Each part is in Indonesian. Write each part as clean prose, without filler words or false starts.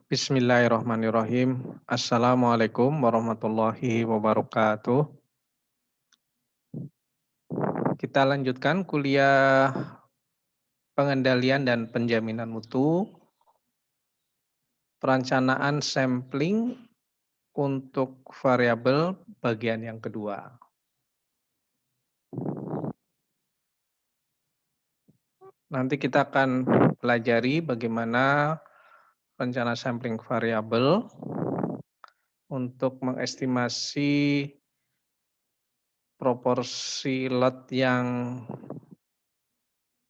Bismillahirrahmanirrahim. Assalamualaikum warahmatullahi wabarakatuh. Kita lanjutkan kuliah pengendalian dan penjaminan mutu, perencanaan sampling untuk variabel bagian yang kedua. Nanti kita akan pelajari bagaimana rencana sampling variabel untuk mengestimasi proporsi lot yang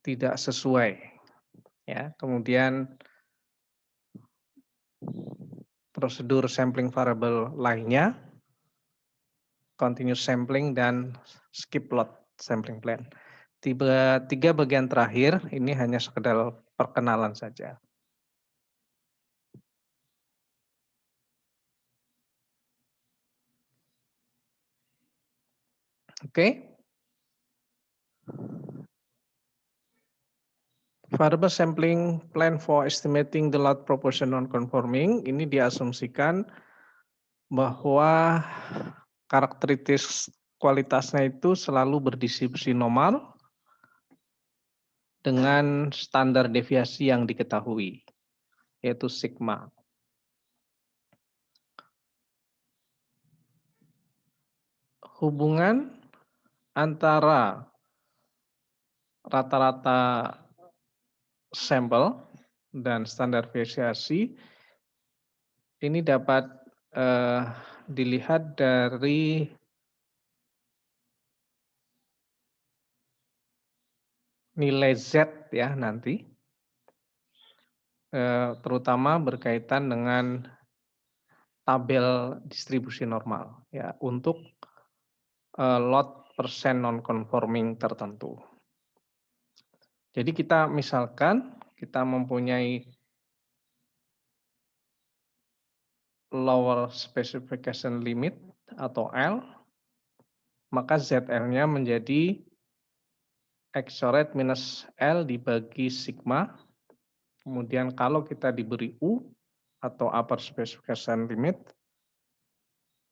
tidak sesuai, ya. Kemudian prosedur sampling variabel lainnya, continuous sampling dan skip lot sampling plan. Tiga bagian terakhir ini hanya sekedar perkenalan saja. Oke. Variable sampling plan for estimating the lot proportion non-conforming ini diasumsikan bahwa karakteristik kualitasnya itu selalu berdistribusi normal dengan standar deviasi yang diketahui, yaitu sigma. Hubungan antara rata-rata sampel dan standar deviasi ini dapat dilihat dari nilai Z ya nanti, terutama berkaitan dengan tabel distribusi normal ya untuk lot persen non-conforming tertentu. Jadi kita misalkan kita mempunyai lower specification limit atau L, maka ZL-nya menjadi X coret minus L dibagi sigma. Kemudian kalau kita diberi U atau upper specification limit,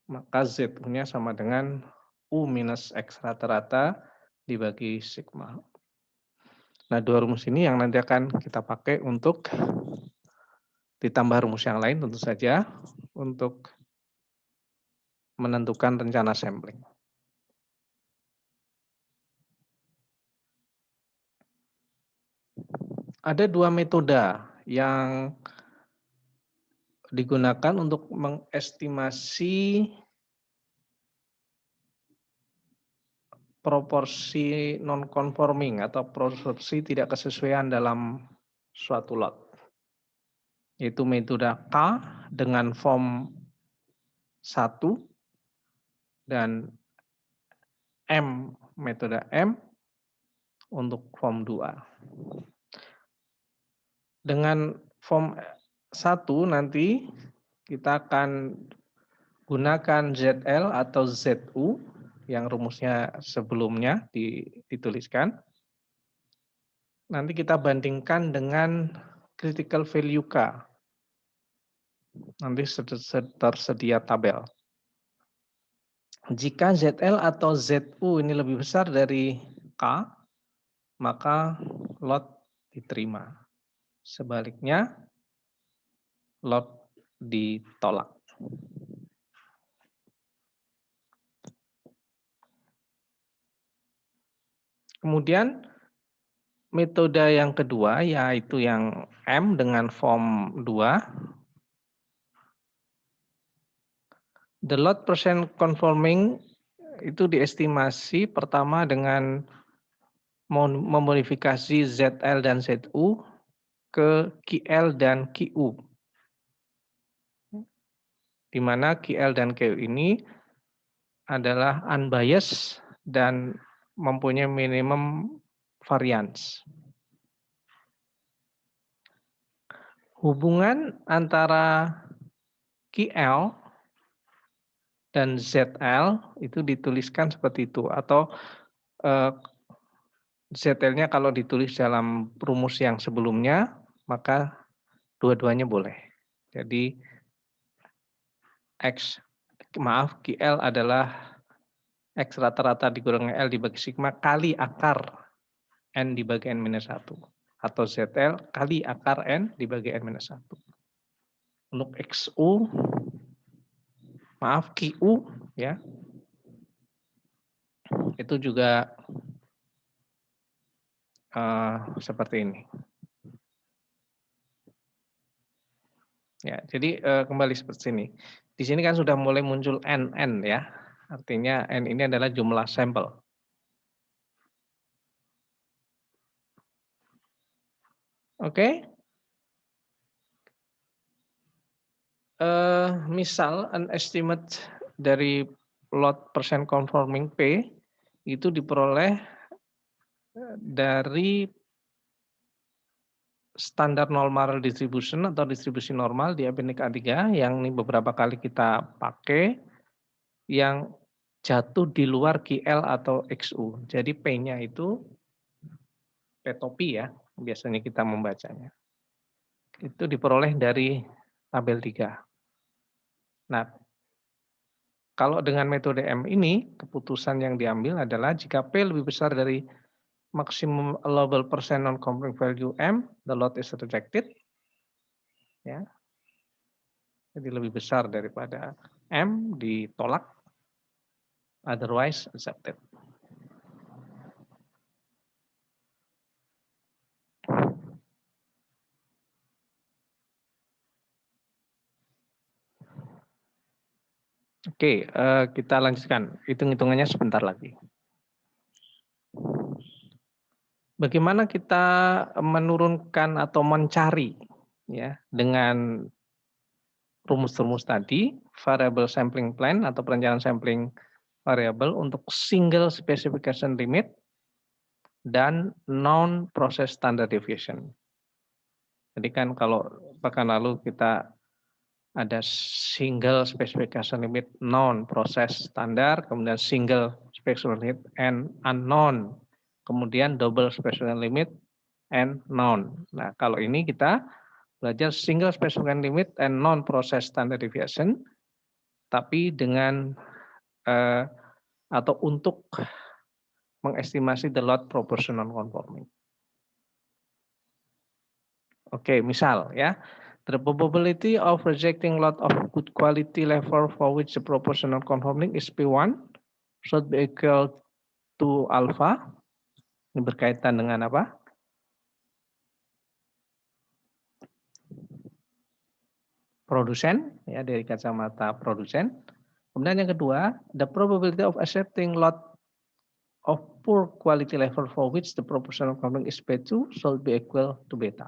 maka ZU-nya sama dengan U minus X rata-rata dibagi sigma. Nah, dua rumus ini yang nanti akan kita pakai untuk ditambah rumus yang lain tentu saja untuk menentukan rencana sampling. Ada dua metode yang digunakan untuk mengestimasi proporsi non-conforming atau proporsi tidak kesesuaian dalam suatu lot. Yaitu metode K dengan form 1 dan metode M untuk form 2. Dengan form 1 nanti kita akan gunakan ZL atau ZU yang rumusnya sebelumnya dituliskan. Nanti kita bandingkan dengan critical value K. Nanti tersedia tabel. Jika ZL atau ZU ini lebih besar dari K, maka lot diterima. Sebaliknya, lot ditolak. Kemudian metode yang kedua yaitu yang M dengan form 2. The lot percent conforming itu diestimasi pertama dengan memodifikasi ZL dan ZU ke QL dan QU. Di mana QL dan QU ini adalah unbiased dan mempunyai minimum variance. Hubungan antara QL dan ZL itu dituliskan seperti itu, atau ZL-nya kalau ditulis dalam rumus yang sebelumnya, maka dua-duanya boleh. Jadi QL adalah X rata-rata dikurangi L dibagi sigma kali akar N dibagi N minus 1. Atau ZL kali akar N dibagi N minus 1. Untuk QU ya, itu juga seperti ini. Ya, jadi kembali seperti ini. Di sini kan sudah mulai muncul NN ya. Artinya N ini adalah jumlah sampel. Oke. Misal an estimate dari lot percent conforming P itu diperoleh dari standar normal distribution atau distribusi normal di Abenik A3 yang ini beberapa kali kita pakai yang jatuh di luar QL atau XU. Jadi P-nya itu P topi ya, biasanya kita membacanya. Itu diperoleh dari tabel 3. Nah, kalau dengan metode M ini, keputusan yang diambil adalah jika P lebih besar dari maximum allowable percent non-conforming value M, the lot is rejected. Ya. Jadi lebih besar daripada M, ditolak. Otherwise accepted. Oke, kita lanjutkan. Hitung-hitungannya sebentar lagi. Bagaimana kita menurunkan atau mencari ya dengan rumus-rumus tadi, variable sampling plan atau perencanaan sampling variable untuk single specification limit dan non process standard deviation. Jadi kan kalau pekan lalu kita ada single specification limit non process standar, kemudian single specification limit and unknown, kemudian double specification limit and known. Nah, kalau ini kita belajar single specification limit and non process standard deviation, tapi dengan atau untuk mengestimasi the lot proportional conforming. Oke, misal ya, the probability of rejecting lot of good quality level for which the proportional conforming is P1 should be equal to alpha. Ini berkaitan dengan apa? Produsen, ya dari kacamata produsen. Kemudian yang kedua, the probability of accepting lot of poor quality level for which the proportional conforming is P2 should be equal to beta.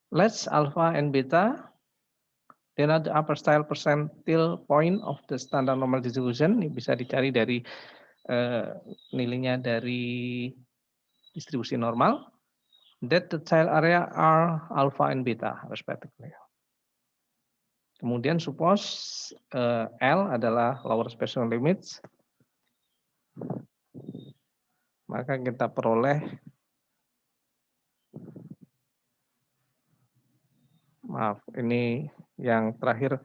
Let's alpha and beta. Then the upper style percentile point of the standard normal distribution. Ini bisa dicari dari nilainya dari distribusi normal. That the child area are alpha and beta respectively. Kemudian suppose L adalah lower special limits. Maka kita peroleh maaf, ini yang terakhir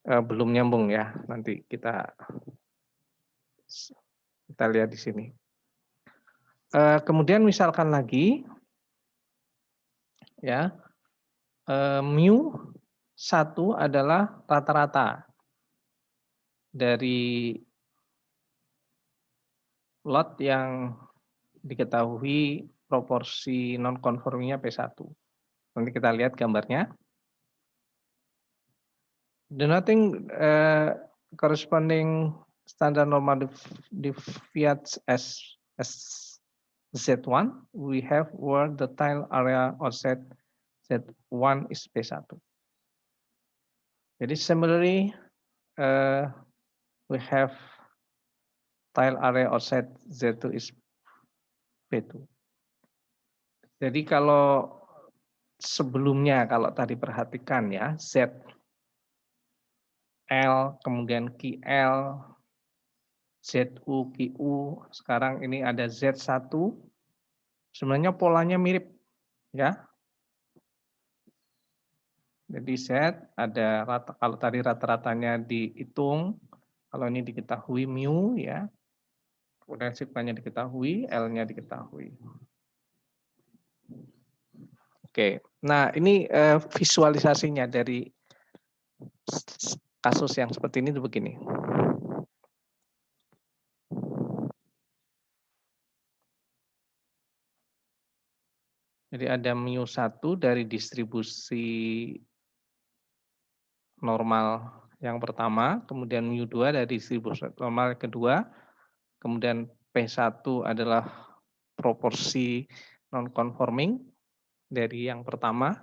belum nyambung ya. Nanti kita lihat di sini. Kemudian misalkan lagi, ya, mu 1 adalah rata-rata dari lot yang diketahui proporsi non-conformingnya P1. Nanti kita lihat gambarnya. Denoting corresponding standard normal deviates as Z1, we have where the tile area offset Z1 is P1. Jadi similarly, we have tile area offset Z2 is P2. Jadi kalau sebelumnya, kalau tadi perhatikan ya, Z L, kemudian QL, ZU, QU, sekarang ini ada Z1, sebenarnya polanya mirip, ya. Jadi Z ada kalau tadi rata-ratanya dihitung, kalau ini diketahui mu ya, kemudian sigmanya diketahui, L-nya diketahui. Oke, nah ini visualisasinya dari kasus yang seperti ini tuh begini. Jadi ada mu1 dari distribusi normal yang pertama, kemudian mu2 dari distribusi normal yang kedua, kemudian P1 adalah proporsi non-conforming dari yang pertama,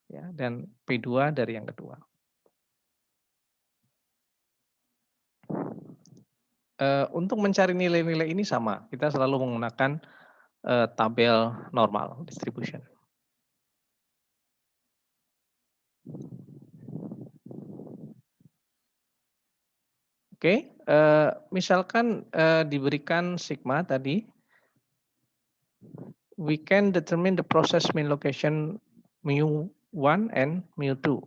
ya, dan P2 dari yang kedua. Untuk mencari nilai-nilai ini sama, kita selalu menggunakan tabel normal distribution. Oke, misalkan diberikan sigma tadi, we can determine the process mean location mu1 and mu2.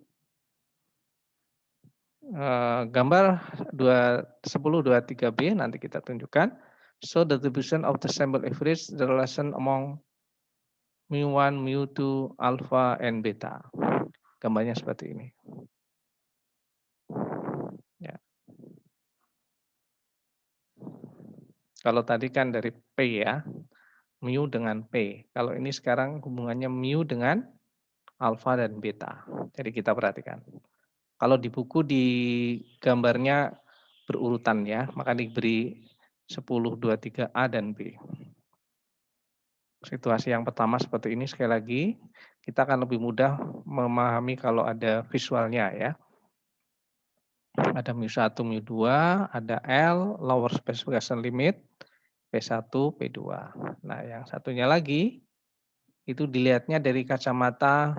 Gambar 1023b nanti kita tunjukkan. So the distribution of the sample average, the relation among mu1, mu2, alpha, and beta. Gambarnya seperti ini. Ya. Kalau tadi kan dari P ya, mu dengan P. Kalau ini sekarang hubungannya mu dengan alpha dan beta. Jadi kita perhatikan. Kalau di buku di gambarnya berurutan ya, maka diberi 10, 2, 3A dan B. Situasi yang pertama seperti ini sekali lagi, kita akan lebih mudah memahami kalau ada visualnya ya. Ada mu1, mu2, ada L, lower specification limit, P1, P2. Nah, yang satunya lagi, itu dilihatnya dari kacamata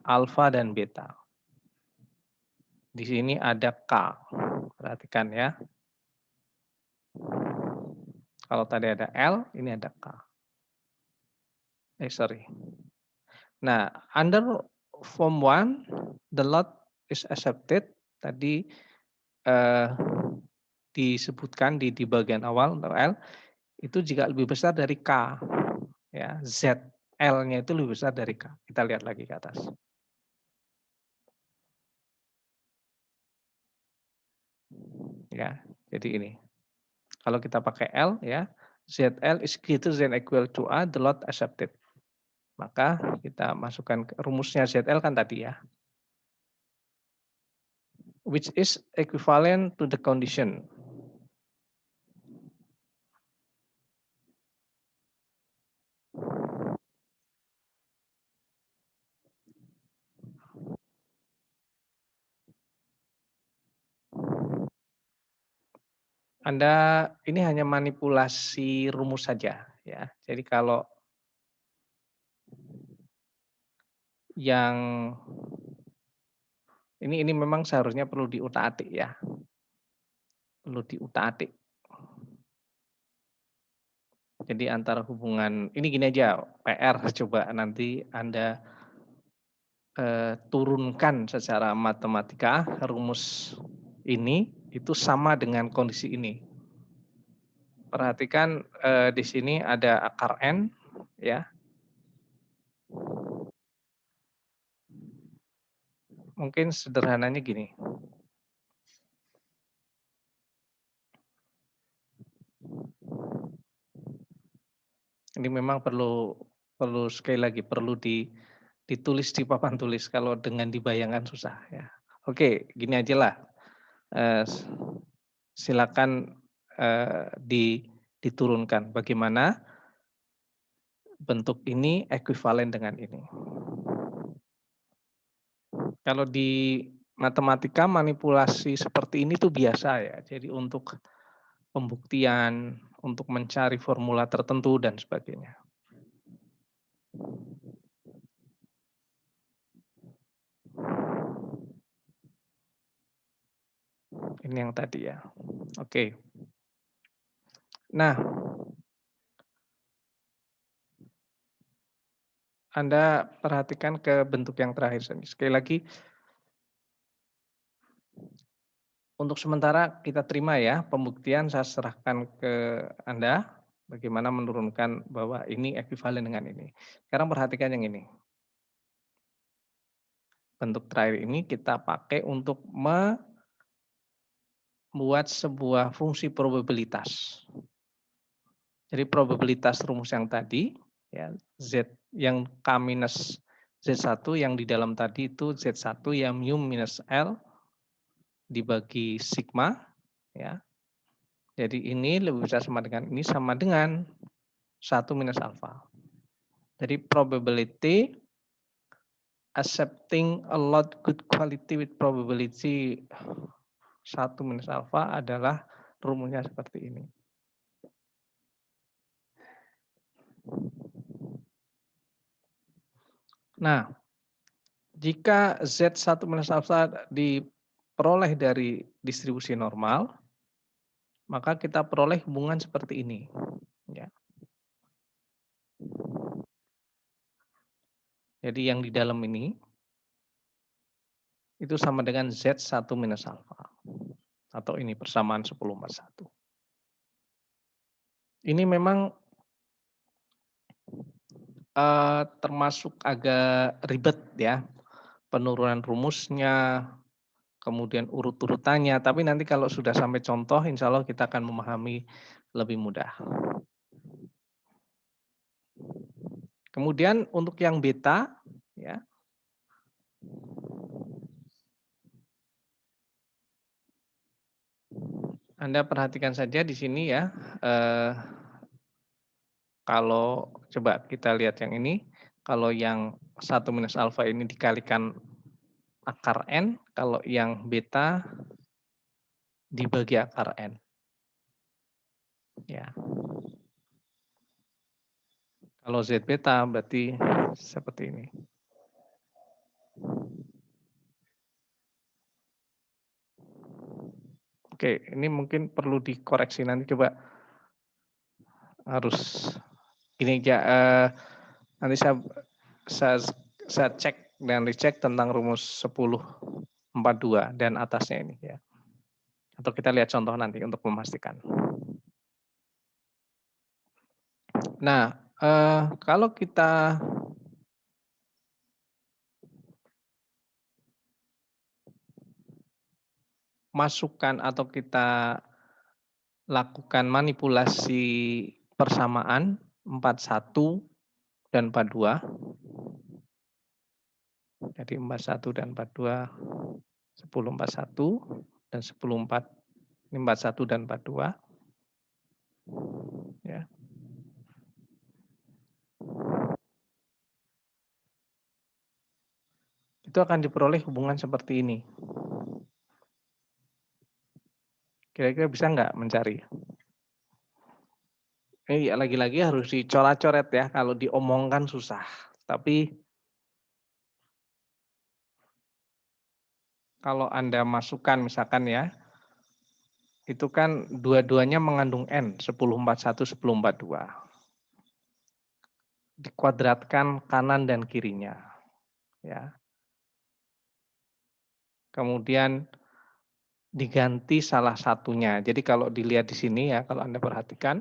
alfa dan beta. Di sini ada K, perhatikan ya. Kalau tadi ada L, ini ada K. Sorry. Nah, under form 1, the lot is accepted. Tadi disebutkan di bagian awal untuk L, itu jika lebih besar dari K. Ya, Z, L-nya itu lebih besar dari K. Kita lihat lagi ke atas. Ya, jadi ini. Kalau kita pakai L ya, ZL is greater than equal to A, the lot accepted. Maka kita masukkan ke rumusnya ZL kan tadi ya. Which is equivalent to the condition. Anda ini hanya manipulasi rumus saja ya. Jadi kalau yang ini memang seharusnya perlu diutak-atik ya. Perlu diutak-atik. Jadi antara hubungan ini gini aja, PR coba nanti Anda turunkan secara matematika rumus ini itu sama dengan kondisi ini. Perhatikan di sini ada akar N ya. Mungkin sederhananya gini. Ini memang perlu sekali lagi perlu ditulis di papan tulis, kalau dengan dibayangkan susah ya. Oke, gini aja lah. Silakan diturunkan bagaimana bentuk ini ekuivalen dengan ini. Kalau di matematika manipulasi seperti ini tuh biasa ya. Jadi untuk pembuktian, untuk mencari formula tertentu dan sebagainya. Ini yang tadi ya. Oke. Nah, Anda perhatikan ke bentuk yang terakhir sini. Sekali lagi, untuk sementara kita terima ya, pembuktian saya serahkan ke Anda, bagaimana menurunkan bahwa ini ekuivalen dengan ini. Sekarang perhatikan yang ini. Bentuk terakhir ini kita pakai untuk membuat sebuah fungsi probabilitas. Jadi probabilitas rumus yang tadi, ya, Z yang K minus Z1 yang di dalam tadi itu Z1 yang mu minus L dibagi sigma, ya. Jadi ini lebih besar sama dengan ini sama dengan 1 minus alfa. Jadi probability accepting a lot good quality with probability 1 minus alfa adalah rumusnya seperti ini. Nah, jika Z1 minus alfa diperoleh dari distribusi normal, maka kita peroleh hubungan seperti ini. Ya. Jadi yang di dalam ini itu sama dengan Z1 minus alfa. Atau ini persamaan 10/1. Ini memang termasuk agak ribet ya, penurunan rumusnya, kemudian urut-urutannya, tapi nanti kalau sudah sampai contoh insya Allah kita akan memahami lebih mudah. Kemudian untuk yang beta, ya, Anda perhatikan saja di sini ya, kalau coba kita lihat yang ini, kalau yang 1 minus alfa ini dikalikan akar N, kalau yang beta dibagi akar N. Ya. Kalau Z beta berarti seperti ini. Oke, ini mungkin perlu dikoreksi nanti coba harus ini aja, nanti saya cek dan dicek tentang rumus 10/42 dan atasnya ini ya. Atau kita lihat contoh nanti untuk memastikan. Nah, kalau kita masukkan atau kita lakukan manipulasi persamaan 41 dan 42. Jadi 41 dan 42, 10/41 dan 41 dan 42. Ya. Itu akan diperoleh hubungan seperti ini. Kira-kira bisa nggak mencari? Ini lagi-lagi harus dicoret-coret ya, kalau diomongkan susah. Tapi kalau Anda masukkan misalkan ya, itu kan dua-duanya mengandung N, 10/41, 10/42. Dikuadratkan kanan dan kirinya. Ya. Kemudian diganti salah satunya. Jadi kalau dilihat di sini ya, kalau Anda perhatikan,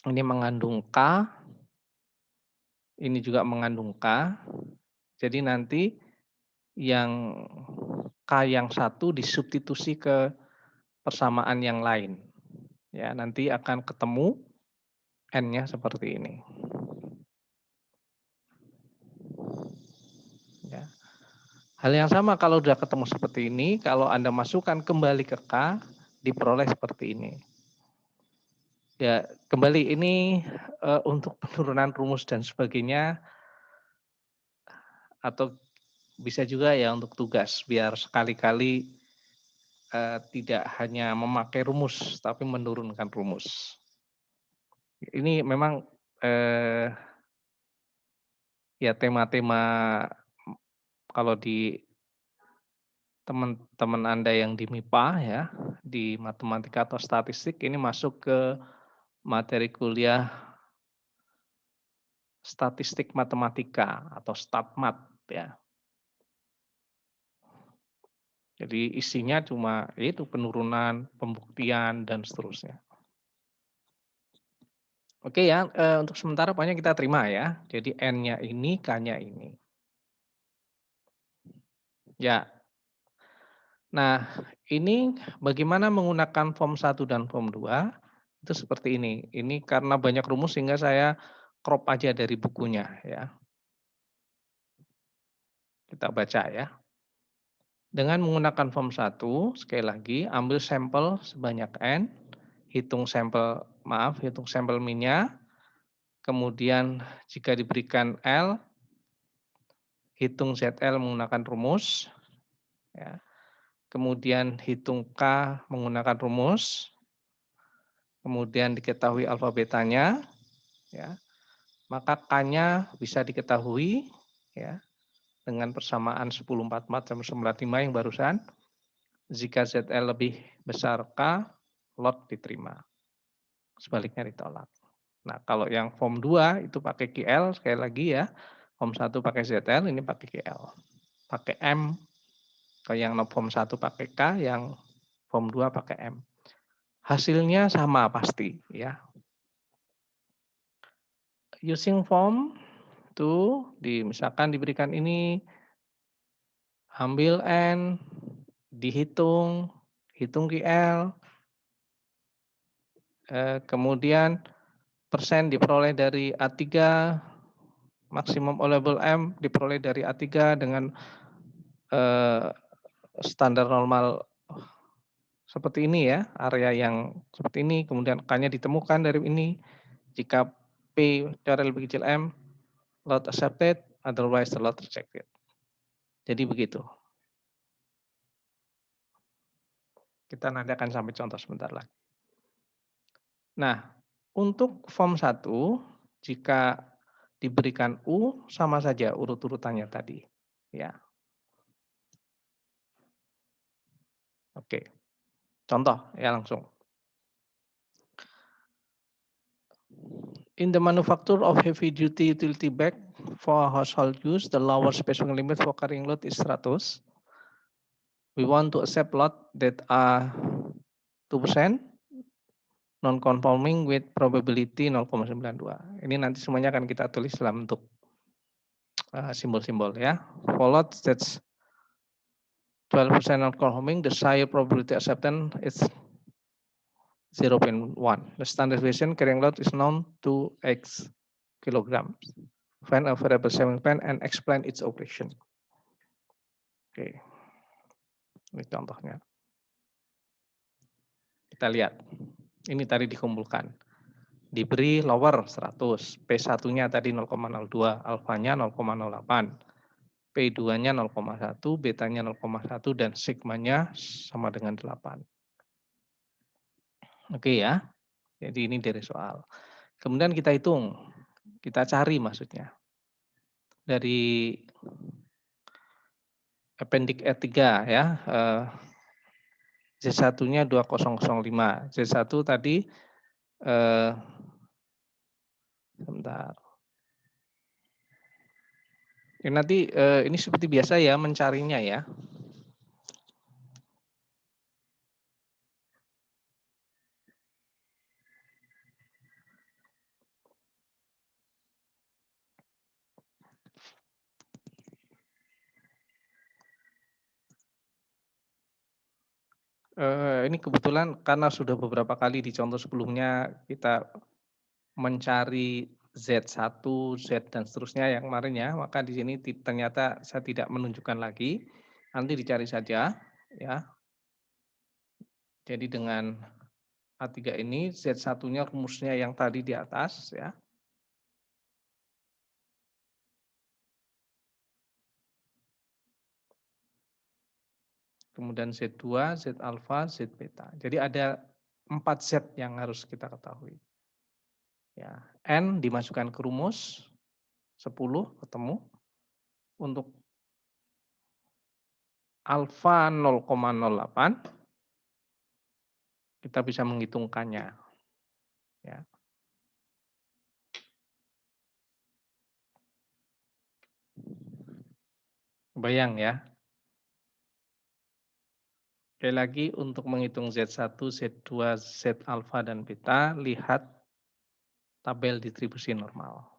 ini mengandung K, ini juga mengandung K. Jadi nanti yang K yang satu disubstitusi ke persamaan yang lain. Ya, nanti akan ketemu N-nya seperti ini. Ya. Hal yang sama kalau sudah ketemu seperti ini, kalau Anda masukkan kembali ke K, diperoleh seperti ini. Ya, kembali ini untuk penurunan rumus dan sebagainya, atau bisa juga ya untuk tugas, biar sekali-kali tidak hanya memakai rumus, tapi menurunkan rumus. Ini memang ya tema-tema kalau di teman-teman Anda yang di MIPA ya, di matematika atau statistik ini masuk ke materi kuliah statistik matematika atau statmat ya. Jadi isinya cuma itu penurunan, pembuktian dan seterusnya. Oke ya, untuk sementara pokoknya kita terima ya. Jadi N-nya ini, K-nya ini. Ya. Nah, ini bagaimana menggunakan form 1 dan form 2 itu seperti ini. Ini karena banyak rumus sehingga saya crop aja dari bukunya ya. Kita baca ya. Dengan menggunakan form 1, sekali lagi ambil sampel sebanyak N, hitung sampel min-nya, kemudian jika diberikan L, hitung ZL menggunakan rumus, ya. Kemudian hitung K menggunakan rumus, kemudian diketahui alfa betanya, ya. Maka K-nya bisa diketahui, ya, dengan persamaan 1044 sama 945 yang barusan. Jika ZL lebih besar K, lot diterima. Sebaliknya ditolak. Nah, kalau yang form 2 itu pakai QL, sekali lagi ya. Form 1 pakai ZL, ini pakai QL. Pakai M. Kalau yang form 1 pakai K, yang form 2 pakai M. Hasilnya sama pasti ya. Using form tuh misalkan diberikan ini, ambil N, dihitung, hitung QL, kemudian persen diperoleh dari A3, maksimum allowable M diperoleh dari A3 dengan standar normal seperti ini ya, area yang seperti ini, kemudian K-nya ditemukan dari ini. Jika P dari lebih kecil M, lot accepted, otherwise the lot rejected. Jadi begitu. Kita nanti akan sampai contoh sebentar lagi. Nah, untuk form 1, jika diberikan U, sama saja urut-urutannya tadi. Ya. Oke. Contoh ya langsung. In the manufacture of heavy duty utility bag for household use, the lower specific limit for carrying load is 100. We want to accept lot that are 2% non-conforming with probability 0,92. Ini nanti semuanya akan kita tulis dalam bentuk simbol-simbol ya. For lot that's 12% non-conforming, the higher probability acceptance is 0.1. The standard deviation carrying load is known to X kilograms. Find a variable saving plan and explain its operation. Oke, ini contohnya. Kita lihat, ini tadi dikumpulkan. Diberi lower 100, P1-nya tadi 0,02, alfanya 0,08, P2-nya 0,1, betanya 0,1, dan sigmanya sama dengan 8. Oke ya, jadi ini dari soal. Kemudian kita hitung, kita cari maksudnya. Dari appendix E3 ya, Z1-nya 2005, Z1 tadi, sebentar. Ini nanti ini seperti biasa ya mencarinya ya. Ini kebetulan karena sudah beberapa kali di contoh sebelumnya kita mencari Z1, Z dan seterusnya yang kemarin ya, maka di sini ternyata saya tidak menunjukkan lagi. Nanti dicari saja ya. Jadi dengan A3 ini Z1-nya rumusnya yang tadi di atas ya. Kemudian Z2, Z alpha, Z beta. Jadi ada 4 Z yang harus kita ketahui. Ya, N dimasukkan ke rumus 10 ketemu. Untuk alfa 0,08 kita bisa menghitungkannya. Ya. Bayang ya. Sekali lagi untuk menghitung Z1, Z2, Z alfa dan beta, lihat tabel distribusi normal.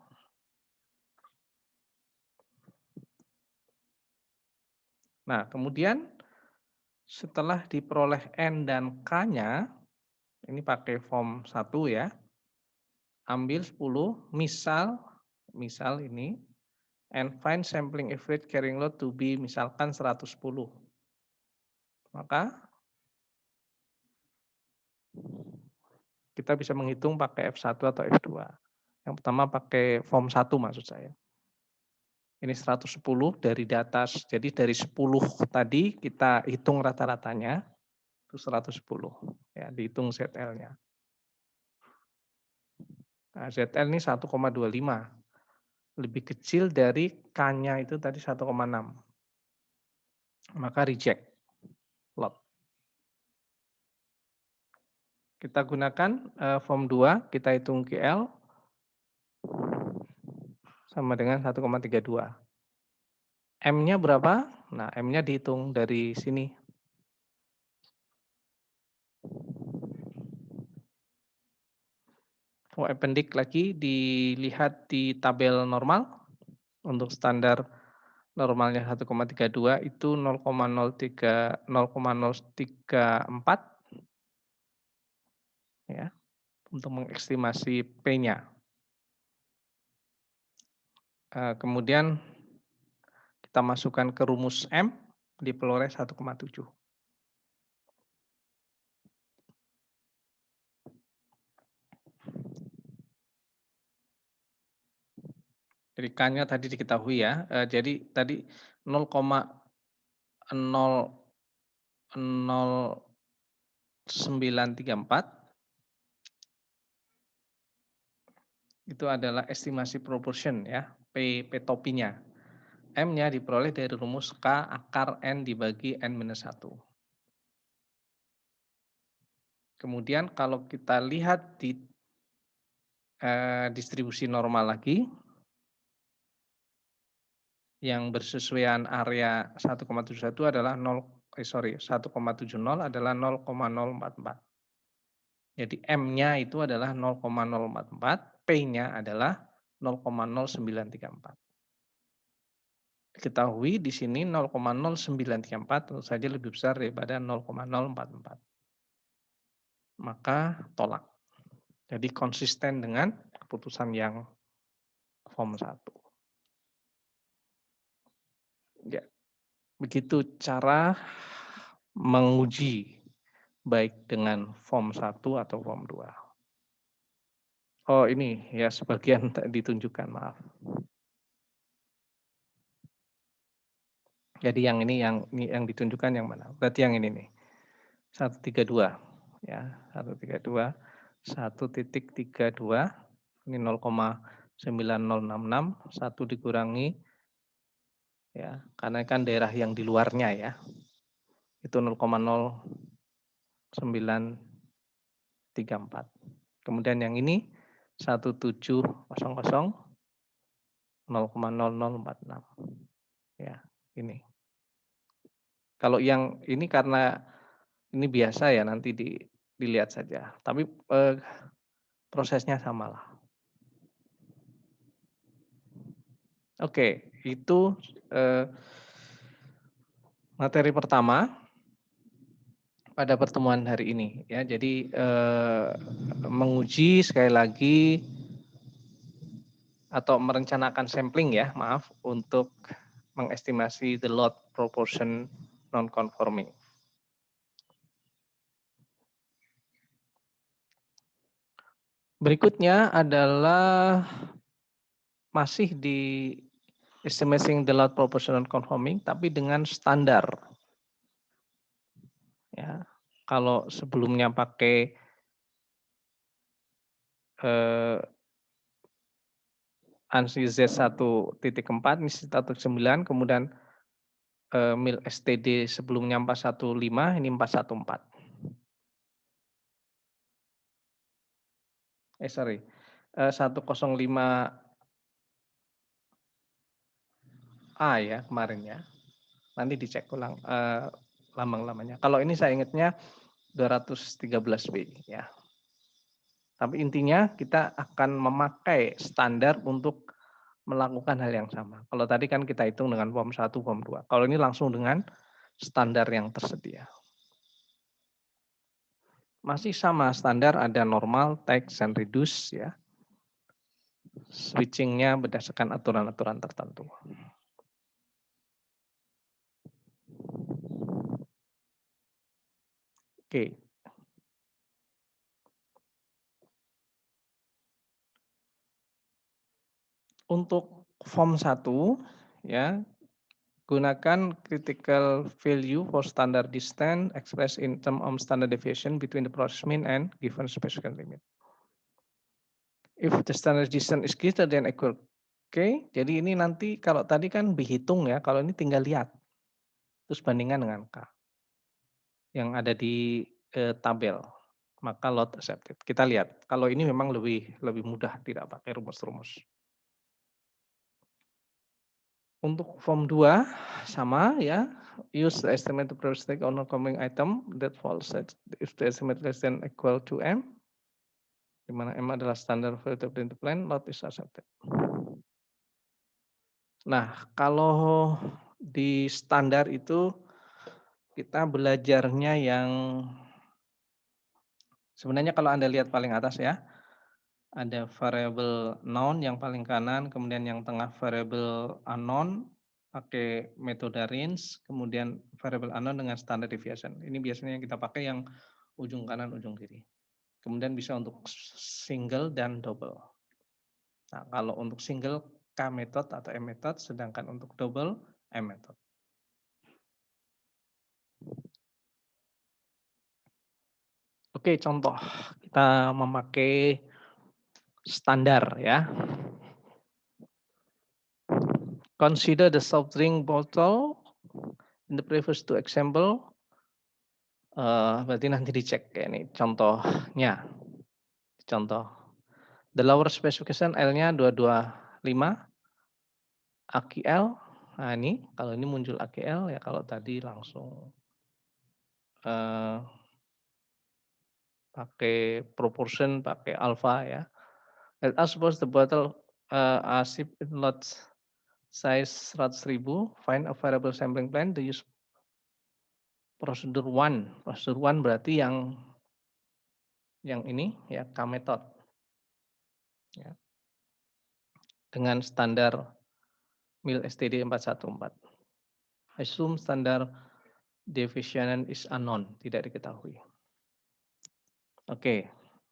Nah, kemudian setelah diperoleh N dan K-nya, ini pakai form 1 ya, ambil 10, misal ini, and find sampling average carrying load to be misalkan 110. Maka kita bisa menghitung pakai F1 atau F2. Yang pertama pakai form 1 maksud saya. Ini 110 dari data, jadi dari 10 tadi kita hitung rata-ratanya, itu 110. Ya, dihitung ZL-nya. Nah, ZL ini 1,25. Lebih kecil dari K-nya itu tadi 1,6. Maka reject lot. Kita gunakan form 2, kita hitung GL sama dengan 1,32. M-nya berapa? Nah, M-nya dihitung dari sini. Oh, appendix lagi dilihat di tabel normal. Untuk standar normalnya 1,32 itu 0,034 ya, untuk mengestimasi P-nya. Kemudian kita masukkan ke rumus M, diperoleh 1,7. Jadi K-nya tadi diketahui ya. Jadi tadi 0,00934 itu adalah estimasi proportion ya, P topinya. M-nya diperoleh dari rumus K akar N dibagi N-1. Kemudian kalau kita lihat di distribusi normal lagi, yang bersesuaian area 1,71 adalah 1,70 adalah 0,044. Jadi M-nya itu adalah 0,044, P-nya adalah 0,0934. Diketahui di sini 0,0934 tentu saja lebih besar daripada 0,044. Maka tolak. Jadi konsisten dengan keputusan yang form 1. Ya, begitu cara menguji baik dengan form 1 atau form 2. Oh ini ya sebagian ditunjukkan, maaf. Jadi yang ini yang ditunjukkan yang mana? Berarti yang ini nih. 132 ya, 132 1.32 ini 0,9066 1 dikurangi ya, karena kan daerah yang di luarnya ya. Itu 0,0934. Kemudian yang ini 1700 0,0046. Ya, ini. Kalau yang ini karena ini biasa ya, nanti dilihat saja. Tapi prosesnya samalah. Oke, itu materi pertama pada pertemuan hari ini ya. Jadi menguji sekali lagi atau merencanakan sampling ya, maaf, untuk mengestimasi the load proportion non-conforming. Berikutnya adalah masih di estimating the load proportion non-conforming, tapi dengan standar. Ya, kalau sebelumnya pakai ANSI Z1.4, ini 1.9, kemudian mil STD sebelumnya 415, ini 414. Sorry, 105A ya kemarin ya. Nanti dicek ulang lambang-lambangnya. Kalau ini saya ingatnya 213B ya. Tapi intinya kita akan memakai standar untuk melakukan hal yang sama. Kalau tadi kan kita hitung dengan form 1, form 2. Kalau ini langsung dengan standar yang tersedia. Masih sama standar, ada normal, text, and reduce ya. Switchingnya berdasarkan aturan-aturan tertentu. Oke. Untuk form 1 ya, gunakan critical value for standard distance expressed in term of standard deviation between the process mean and given specification limit. If the standard distance is greater than equal. Oke, jadi ini nanti kalau tadi kan dihitung ya, kalau ini tinggal lihat. Terus bandingkan dengan K yang ada di tabel. Maka lot accepted. Kita lihat. Kalau ini memang lebih mudah, tidak pakai rumus-rumus. Untuk form 2 sama ya. Use the estimated proof on a coming item that falls if the estimate less than equal to M, di mana M adalah standard value of the plan, lot is accepted. Nah, kalau di standar itu kita belajarnya yang sebenarnya kalau Anda lihat paling atas ya, ada variable known yang paling kanan, kemudian yang tengah variable unknown, pakai metode range, kemudian variable unknown dengan standard deviation. Ini biasanya yang kita pakai yang ujung kanan, ujung kiri. Kemudian bisa untuk single dan double. Nah, kalau untuk single K method atau M method, sedangkan untuk double M method. Oke, contoh kita memakai standar ya. Consider the soft drink bottle in the previous two example. Berarti nanti dicek ya ini contohnya. Contoh. The lower specification L-nya 225 AQL. Nah ini kalau ini muncul AQL ya, kalau tadi langsung pakai proportion, pakai alpha ya. Let us suppose the bottle are shipped in lots size 100.000, find a variable sampling plan, the use prosedur 1. Prosedur 1 berarti yang ini ya, K method. Ya. Dengan standar mil STD 414. Assume standar deviation is unknown, tidak diketahui. Oke.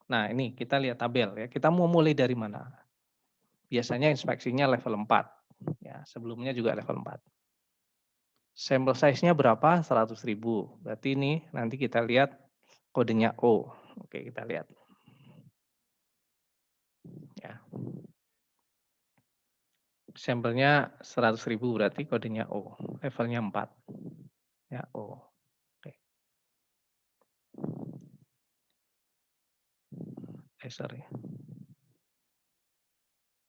Nah, ini kita lihat tabel ya. Kita mau mulai dari mana? Biasanya inspeksinya level 4. Ya, sebelumnya juga level 4. Sampel size-nya berapa? 100.000. Berarti ini nanti kita lihat kodenya O. Oke, kita lihat. Ya. Sampelnya 100.000 berarti kodenya O. Levelnya 4. Ya, O. Oke. Sorry.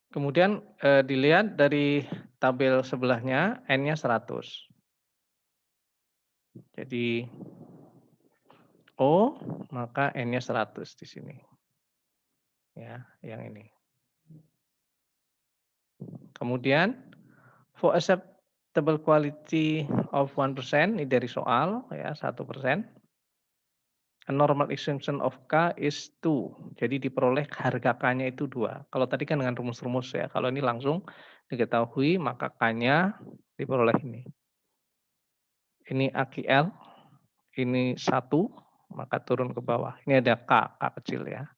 Kemudian dilihat dari tabel sebelahnya N-nya 100. Jadi O maka N-nya 100 di sini. Ya, yang ini. Kemudian for acceptable quality of 1%, ini dari soal ya, 1%. A normal extension of K is 2. Jadi diperoleh harga K-nya itu 2. Kalau tadi kan dengan rumus-rumus ya. Kalau ini langsung diketahui maka K-nya diperoleh ini. Ini AQL, ini 1, maka turun ke bawah. Ini ada K kecil ya.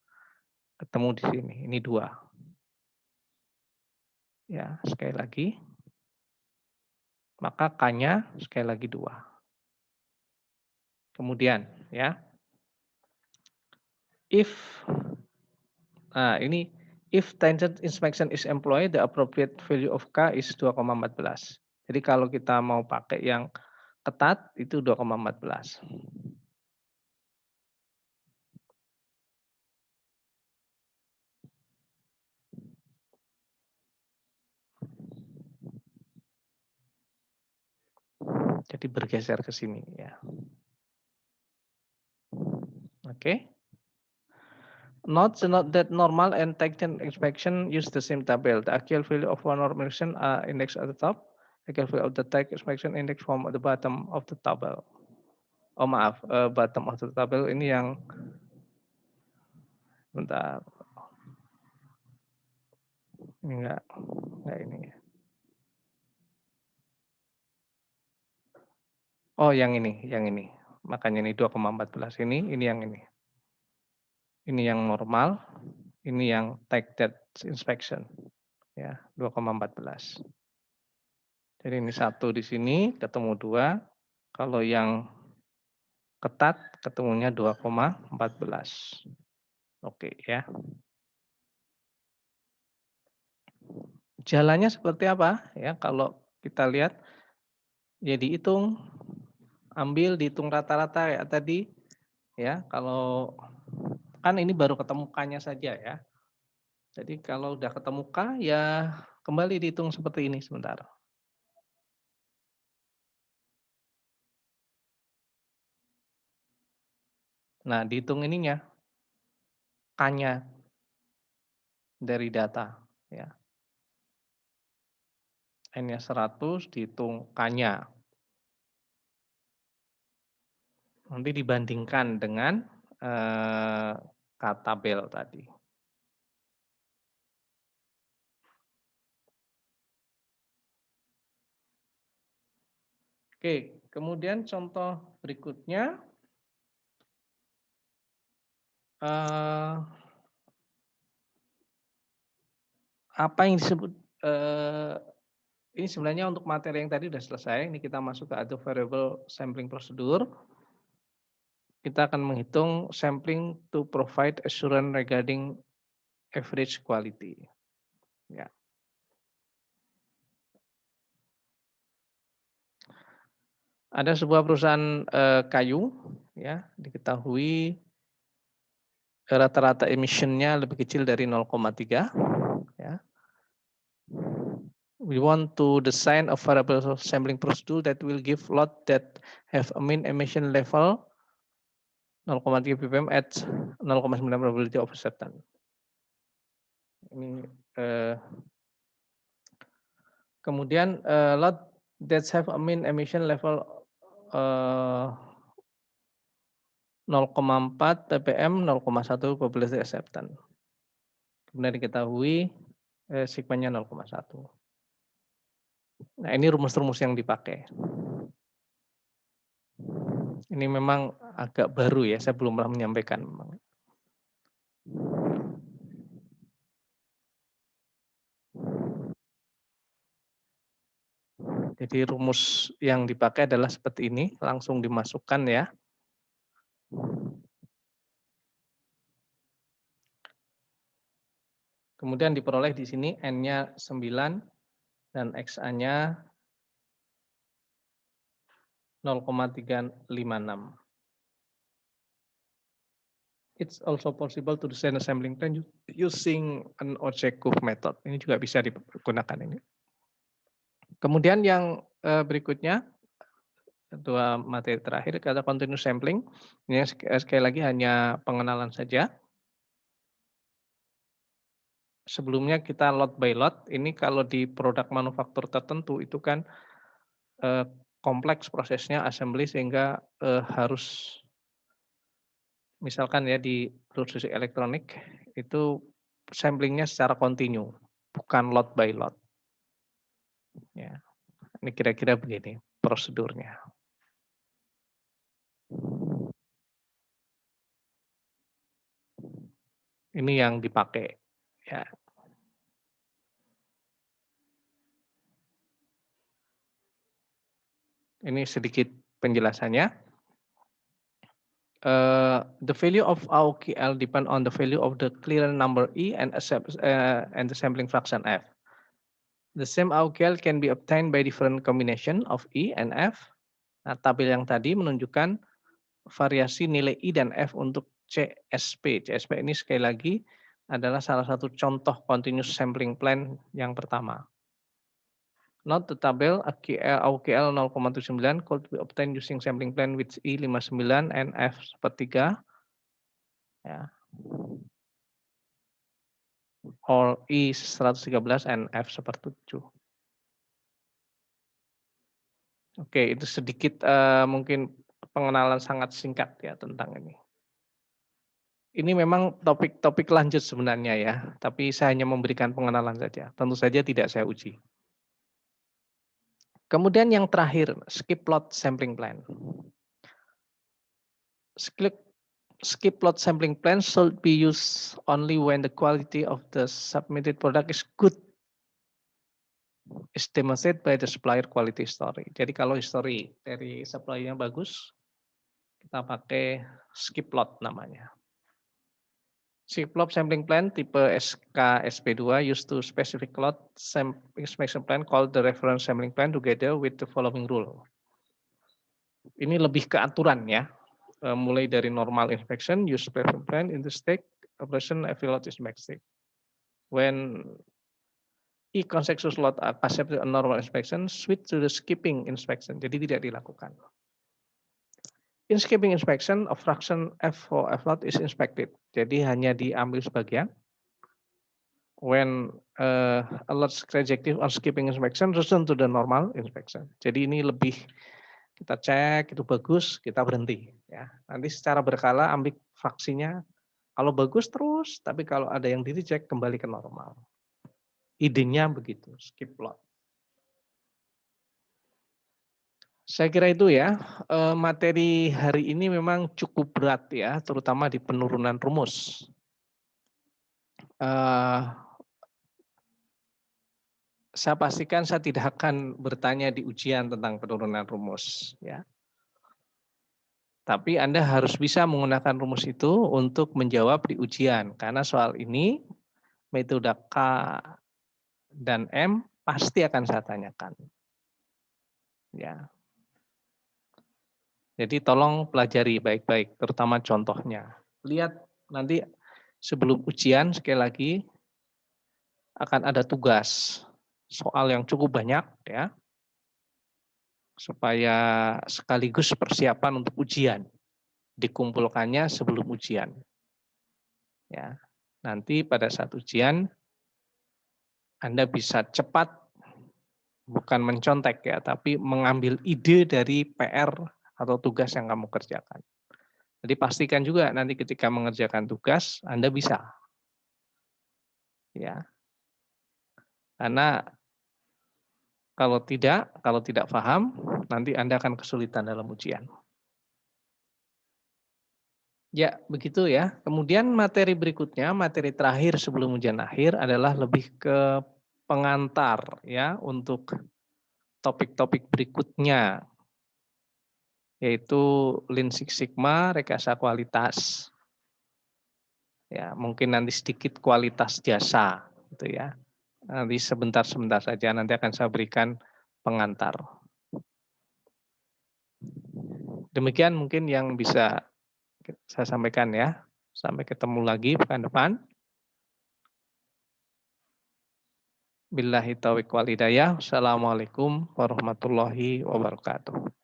Ketemu di sini, ini 2. Ya, sekali lagi. Maka K-nya sekali lagi 2. Kemudian ya. If tangent inspection is employed, the appropriate value of K is 2,14. Jadi kalau kita mau pakai yang ketat itu 2,14. Jadi bergeser ke sini ya. Oke. Note that normal and tangent inspection use the same table. The actual value of one normalization are indexed at the top. Actual value of the tangent inspection index from the bottom of the table. Oh maaf, bottom of the table ini yang bentar. Enggak ini. Oh yang ini. Makanya ini 2,14 ini yang ini. Ini yang normal, ini yang tangent inspection. Ya, 2,14. Jadi ini 1 di sini, ketemu 2. Kalau yang ketat, ketemunya 2,14. Oke ya. Jalannya seperti apa? Ya, kalau kita lihat, ya dihitung, dihitung rata-rata ya tadi. Ya, kalau kan ini baru ketemu K-nya saja ya. Jadi kalau udah ketemu K, ya kembali dihitung seperti ini sebentar. Nah, dihitung ininya, K-nya dari data. Ya. N-nya 100, dihitung K-nya. Nanti dibandingkan dengan tabel tadi. Oke, kemudian contoh berikutnya. Apa yang disebut, ini sebenarnya untuk materi yang tadi sudah selesai, ini kita masuk ke Adobe Variable Sampling Procedure. Kita akan menghitung sampling to provide assurance regarding average quality. Ya. Ada sebuah perusahaan kayu, ya, diketahui rata-rata emission-nya lebih kecil dari 0,3. Ya. We want to design a variable sampling procedure that will give lot that have a mean emission level 0,3 ppm at 0,9 probability of acceptance. Ini kemudian lot that have a mean emission level 0,4 ppm 0,1 probability acceptance. Kemudian diketahui sigmanya 0,1. Nah, ini rumus-rumus yang dipakai. Ini memang agak baru ya, saya belum pernah menyampaikan memang. Jadi rumus yang dipakai adalah seperti ini, langsung dimasukkan ya. Kemudian diperoleh di sini N-nya 9 dan XA-nya 0,356. It's also possible to design a sampling plan using an object curve method. Ini juga bisa digunakan ini. Kemudian yang berikutnya, dua materi terakhir, kata continuous sampling. Ini sekali lagi hanya pengenalan saja. Sebelumnya kita lot by lot, ini kalau di produk manufaktur tertentu itu kan kompleks prosesnya assembly sehingga harus misalkan ya di produksi elektronik itu samplingnya secara kontinu, bukan lot by lot. Ya, ini kira-kira begini prosedurnya. Ini yang dipakai. Ya. Ini sedikit penjelasannya. The value of AOKL depend on the value of the clearance number E and the sampling fraction F. The same AOKL can be obtained by different combination of E and F. Nah, tabel yang tadi menunjukkan variasi nilai I dan F untuk CSP. CSP ini sekali lagi adalah salah satu contoh continuous sampling plan yang pertama. Note the table AUKL 0,79 could be obtained using sampling plan with I59 and F1/3 ya, or I113 and F1/7. Oke, itu sedikit mungkin pengenalan sangat singkat ya tentang ini. Ini memang topik lanjut sebenarnya ya, tapi saya hanya memberikan pengenalan saja. Tentu saja tidak saya uji. Kemudian yang terakhir, skip plot sampling plan. Skip plot sampling plan should be used only when the quality of the submitted product is good, is demonstrated by the supplier quality story. Jadi kalau history dari suppliernya bagus, kita pakai skip plot namanya. Skip plot sampling plan tipe SK-SP2 used to specific lot inspection plan called the reference sampling plan together with the following rule. Ini lebih ke aturan ya, mulai dari normal inspection, use sampling plan, interstate, operation, every lot is inspection. When e-consensus lot are accepted a normal inspection, switch to the skipping inspection, jadi tidak dilakukan. In skipping inspection, a fraction F or F lot is inspected. Jadi hanya diambil sebagian. When a lot rejected on skipping inspection, return to the normal inspection. Jadi ini lebih kita cek itu bagus, kita berhenti. Ya. Nanti secara berkala ambil fraksinya. Kalau bagus terus, tapi kalau ada yang di reject kembali ke normal. Idenya begitu, skip lot. Saya kira itu ya, materi hari ini memang cukup berat ya, terutama di penurunan rumus. Saya pastikan saya tidak akan bertanya di ujian tentang penurunan rumus ya. Tapi Anda harus bisa menggunakan rumus itu untuk menjawab di ujian, karena soal ini metode K dan M pasti akan saya tanyakan. Ya. Jadi tolong pelajari baik-baik, terutama contohnya. Lihat nanti sebelum ujian sekali lagi akan ada tugas soal yang cukup banyak ya, supaya sekaligus persiapan untuk ujian, dikumpulkannya sebelum ujian. Ya, nanti pada saat ujian Anda bisa cepat, bukan mencontek ya, tapi mengambil ide dari PR atau tugas yang kamu kerjakan. Jadi pastikan juga nanti ketika mengerjakan tugas Anda bisa. Ya. Karena kalau tidak paham, nanti Anda akan kesulitan dalam ujian. Ya, begitu ya. Kemudian materi berikutnya, materi terakhir sebelum ujian akhir adalah lebih ke pengantar ya untuk topik-topik berikutnya, yaitu Lean Six Sigma, rekayasa kualitas. Ya, mungkin nanti sedikit kualitas jasa gitu ya. Nanti sebentar saja nanti akan saya berikan pengantar. Demikian mungkin yang bisa saya sampaikan ya. Sampai ketemu lagi pekan depan. Billahi taufiq wal hidayah. Assalamualaikum warahmatullahi wabarakatuh.